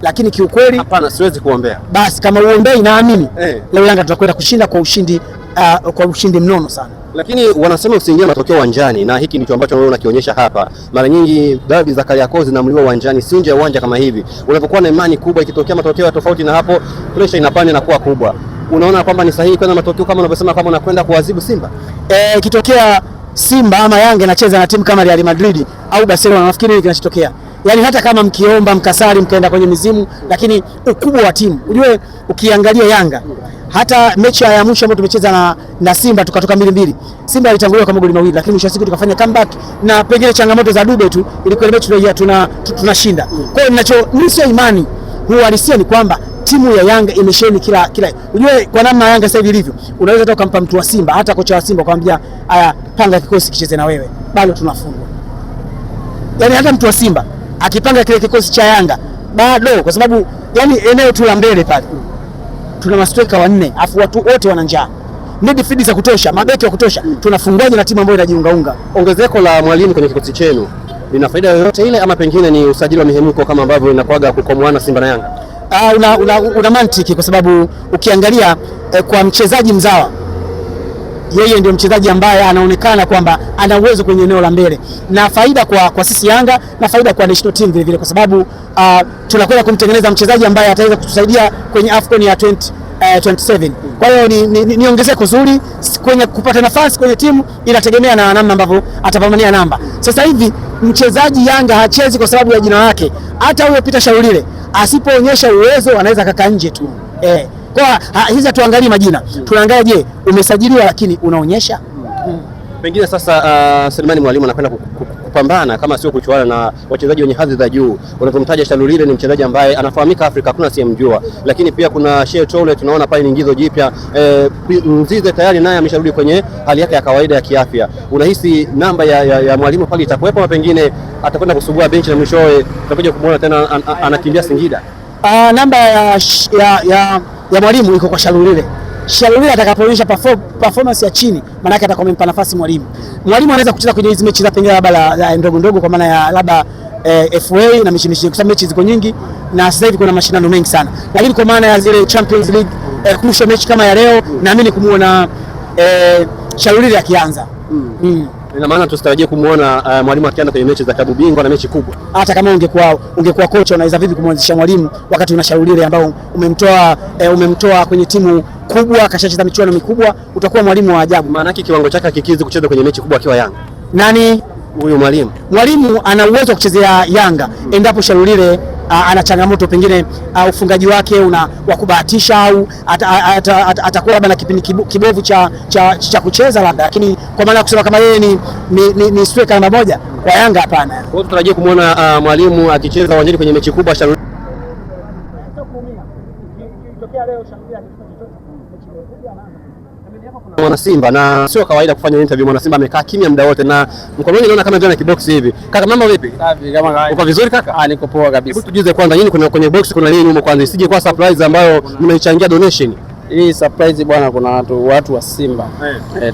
lakini kiukweli hapana, siwezi kuombea. Basi kama uombei, naamini leo Yanga tutakwenda kushinda kwa ushindi mnono sana. Lakini wanasema usiingie matokeo uwanjani, na hiki ndicho ambacho wewe unakionyesha hapa. Mara nyingi dabi za Kariakoo zinamliwa uwanjani, si nje ya uwanja kama hivi. Unapokuwa na imani kubwa, ikitokea matokeo ya tofauti na hapo, pressure inapanda na kuwa kubwa. Unaona kwamba ni sahihi kwenda matokeo kama unavyosema, kama unakwenda kuadhibu Simba? Ikitokea Simba ama Yanga inacheza na timu kama Real Madrid au Barcelona, nafikiri hili kinachotokea. Yaani hata kama mkiomba mkasali mkaenda kwenye mizimu, lakini ukubwa wa timu. Unajua ukiangalia Yanga hata mechi ya mwisho ambayo tumecheza na Simba tukatoka 2-2. Simba alitangulia kwa magoli mawili, lakini mwisho wa siku tukafanya comeback, na pengine changamoto za Dube tu ilikuwa mechi tunashinda. Kwa hiyo sio imani, uhalisia ni kwamba timu ya Yanga imesheni kila. Unajua kwa namna Yanga sasa hivi ilivyo, unaweza hata ukampa mtu wa Simba, hata kocha wa Simba kwambia haya, panga kikosi kicheze na wewe, bado tunafungwa. Yaani hata mtu wa Simba akipanga kile kikosi cha Yanga bado, kwa sababu yani eneo tu la mbele pale tuna mastreka 4, afu watu wote wana njaa, midfield za kutosha, mabeki wa kutosha, tunafungwaje na timu ambayo inajiungaunga? Ongezeko la mwalimu kwenye kikosi chenu lina faida yoyote ile, ama pengine ni usajili wa mihemko kama ambavyo inakuaga kukomoana Simba na Yanga? Una mantiki, kwa sababu ukiangalia kwa mchezaji mzawa, yeye ndio mchezaji ambaye anaonekana kwamba ana uwezo kwenye eneo la mbele, na faida kwa sisi Yanga na faida kwa national team vile vile, kwa sababu tunakwenda kumtengeneza mchezaji ambaye ataweza kutusaidia kwenye AFCON ya 2027. Kwa hiyo ni ongezeko zuri kwenye kupata nafasi kwenye timu, inategemea na namna ambavyo atapambania namba. Sasa hivi mchezaji Yanga hachezi kwa sababu ya jina lake. Hata huyo Peter Shaulile asipoonyesha uwezo anaweza kaka nje tu. Kwa hizi tuangalie majina. Tunaangalia, je, umesajiliwa lakini unaonyesha? Pengine sasa Selemani Mwalimu anakwenda kupambana kama sio kuchuana na wachezaji wenye hadhi za juu. Unapomtaja Shalulile ni mchezaji ambaye anafahamika Afrika, hakuna asiyemjua. Lakini pia kuna Sheikh Tole, tunaona pale ni ingizo jipya. Mzize tayari naye amesharudi kwenye hali yake ya kawaida ya kiafya. Unahisi namba ya Mwalimu pale itakuwepo, na pengine atakwenda kusugua benchi na mwishowe tutakuja kumuona tena anakimbia Singida? Namba ya Mwalimu iko kwa Shalulile. Shalulile atakapoonyesha performance ya chini, maana yake atakuwa amempa nafasi Mwalimu. Mwalimu anaweza kucheza kwenye hizo mechi za pengine labda ndogo ndogo, kwa maana ya labda FA na mechi, kwa sababu mechi ziko nyingi na sasa hivi kuna mashindano mengi sana. Lakini kwa maana ya zile Champions League crucial mechi kama ya leo, naamini kumuona Shalulile akianza. Ina maana tusitarajie kumuona Mwalimu akianza kwenye mechi za klabu bingwa na mechi kubwa. Hata kama ungekuwa kocha, unaweza vipi kumwanzisha Mwalimu wakati una Shalulile ambao umemtoa kwenye timu kubwa, kashacheza michuano mikubwa, utakuwa Mwalimu wa ajabu. Maana yake kiwango chake hakikizi kucheza kwenye mechi kubwa akiwa Yanga. Nani huyo Mwalimu? Mwalimu ana uwezo wa kuchezea Yanga endapo Shalulile ana changamoto, pengine ufungaji wake wa kubahatisha, au atakuwa labda na kipindi kibovu cha kucheza labda, lakini kwa maana kusema kama yeye ni striker namba moja kwa Yanga, hapana. Kwa hiyo tutarajie kumuona Mwalimu akicheza uwanjani kwenye mechi kubwa. Shalulile mwana Simba, na sio kawaida kufanya interview mwana Simba amekaa kimya muda wote, na mkononi naona kama ndio na kibox hivi. Kaka, mambo vipi? Safi kama kawaida. Uko vizuri kaka? Niko poa kabisa. Hebu tujuze kwanza, nini kwenye box, kuna nini huko kwanza, isije kwa surprise ambayo mnaichangia donation. Hii surprise bwana, kuna watu wa Simba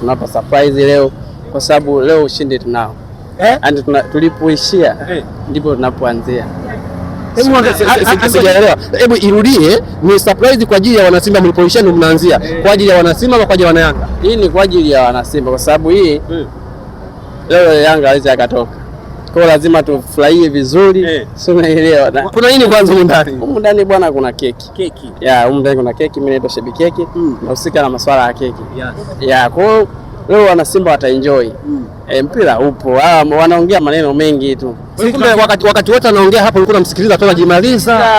tunapa surprise leo, kwa sababu leo ushindi tunao. Yaani tulipoishia ndipo tunapoanzia. Sijaelewa. Hebu irudie, ni surprise kwa ajili ya wana Simba mlipoishia ndio mnaanzia? Kwa ajili ya wana Simba au kwa ajili ya wana Yanga? Hii ni kwa ajili ya wana Simba, kwa sababu hii leo Yanga haiwezi akatoka. Kwa hiyo lazima tufurahie vizuri. Sio, unaelewa? Kuna nini kwanza huko ndani? Huko ndani bwana kuna keki. Huko ndani kuna keki, mimi naitwa Shebi Keki. Nahusika na masuala ya keki. Kwa hiyo leo wana Simba wataenjoy. Mpira upo. Wanaongea maneno mengi tu. Kumbe wakati wote anaongea hapo ulikuwa unamsikiliza tu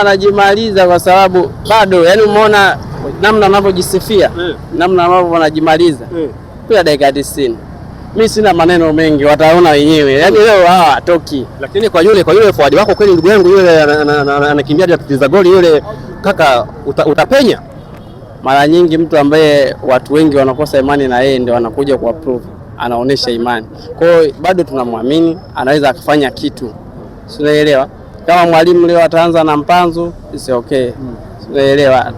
anajimaliza kwa sababu bado, yani umeona namna anavyojisifia, namna ambavyo wanajimaliza. Pia dakika 90. Mimi sina maneno mengi, wataona wenyewe. Yani leo hawatoki. Lakini kwa yule forward wako kweli, ndugu yangu yule anakimbia hadi apitiza goli yule, kaka, utapenya. Mara nyingi mtu ambaye watu wengi wanakosa imani na yeye ndio anakuja ku approve, anaonesha imani. Kwa hiyo bado tunamwamini anaweza akafanya kitu. Unaelewa? Kama Mwalimu leo ataanza na Mpanzu, is okay. Unaelewa?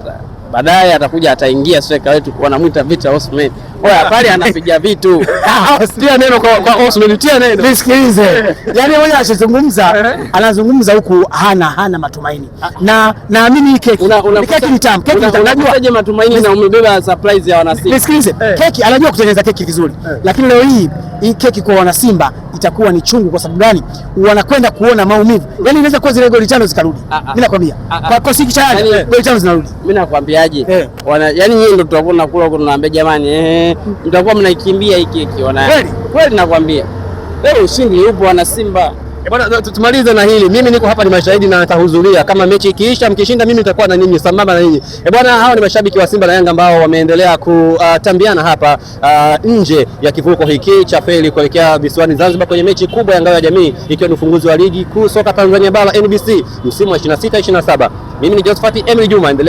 baadaye atakuja ataingia striker wetu wanamuita Victor Osimhen. Oya pale anapiga vitu. Tia neno kwa Osimhen, tia neno. Nisikilize. Yaani wewe anazungumza huku hana matumaini. Na naamini keki ni tamu. Keki unajua matumaini na umebeba surprise ya wana Simba. Nisikilize. Keki anajua kutengeneza keki vizuri. Lakini leo hii keki kwa wana Simba itakuwa ni chungu. Kwa sababu gani? Wanakwenda kuona maumivu. Yaani inaweza kuwa zile goli 5 zikarudi. Mimi nakwambia. Kwa siku cha goli 5 zinarudi. Mimi nakwambiaje? Yaani nyinyi ndio tutakuwa nakula huko tunaambia jamani mtakuwa mnaikimbia hii keki. Kweli nakwambia. Leo ushindi upo wana Simba. Bwana, tumalize na hili. Mimi niko hapa, ni mashahidi na nitahudhuria. Kama mechi ikiisha mkishinda, mimi nitakuwa na ninyi sambamba na ninyi. Bwana, hao ni mashabiki wa Simba na Yanga ambao wameendelea kutambiana hapa nje ya kivuko hiki cha feri kuelekea visiwani Zanzibar kwenye mechi kubwa ya ngao ya jamii, ikiwa ni ufunguzi wa ligi kuu soka Tanzania bara NBC msimu wa 26-27. Mimi ni Josephat Emily Juma, endelea